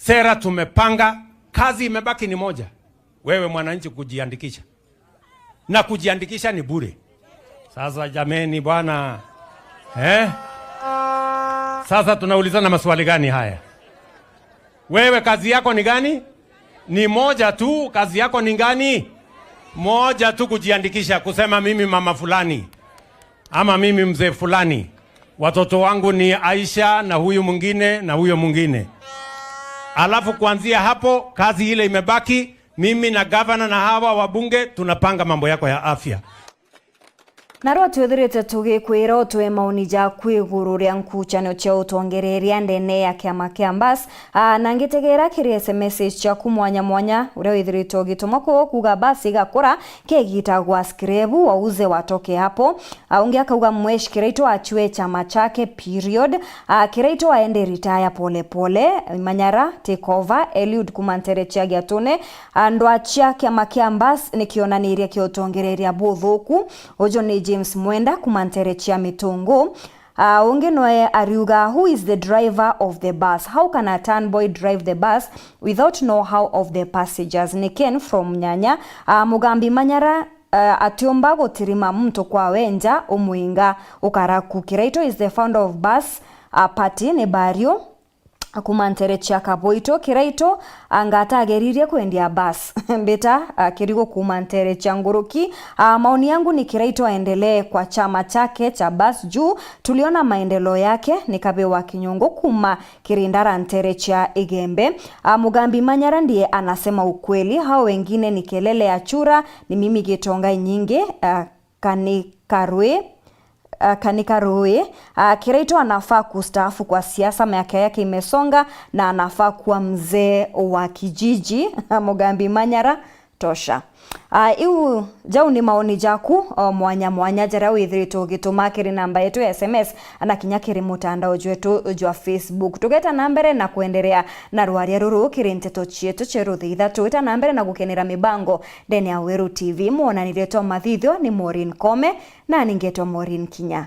Sera tumepanga, kazi imebaki ni moja. Wewe mwananchi kujiandikisha. Na kujiandikisha ni bure. Sasa jameni bwana. Sasa tunaulizana maswali gani haya? Wewe kazi yako ni gani? Ni moja tu, kazi yako ni gani? Moja tu, kujiandikisha, kusema mimi mama fulani ama mimi mzee fulani. Watoto wangu ni Aisha na huyu mwingine na huyo mwingine. Alafu kuanzia hapo kazi ile imebaki, mimi na governor na hawa wabunge tunapanga mambo yako ya afya. Narwa twethirite tugikwira utwe mauni ja kwiguru ria nkuchano cha utongereria ndene ya kiama kia Bas na ngitegera kiri SMS cha kumwanya mwanya uria withirite ugituma kuga Bas igakora kegitagwa skrebu wauze watoke hapo. Ungi akauga mwesh kiraito achue chama chake period. Kiraito aende retire pole pole. Manyara take over. Eliud Kumantere chiagia tune ndo achia kiama kia Bas nikionaniria kia utongereria buthuku. Ojo ni James Mwenda Kumantere chia mitungu. Unge noe ariuga, who is the driver of the bus? How can a turn boy drive the bus without know-how of the passengers? Ni Ken from Nyanya. Mugambi Manyara atiomba gutirima mtu kwa wenja umuinga ukaraku. Kiraito is the founder of bus party ni Bario Kumantere chia kaboito. Kiraito angata ageririe kuendia bus beta kirigo Kumantere chia nguruki. Maoni yangu ni Kiraito aendelee kwa chama chake cha bus juu tuliona maendeleo yake. Nikabewa Kinyongo kuma Kirindara Ntere chia Igembe. Mugambi Manyara ndiye anasema ukweli, hao wengine ni kelele ya chura. Ni mimi Gitonga Nyingi Kanikarue. Kiraito anafaa kustaafu kwa siasa, miaka yake imesonga na anafaa kuwa mzee wa kijiji. Mugambi Manyara tosha. Iu jau ni maoni jaku mwanya jara withirite ugitumakiri namba yetu ya SMS ana kinyakiri mutandao wetu jwa Facebook. Tugeta nambere na kuendelea na rwaria ruru kirinteto chietu cheru thitha tuita nambere na gukenera mibango ndeni ya Weru TV. Muona niletwa mathithio ni Maureen Kome na ningetwa Maureen Kinya.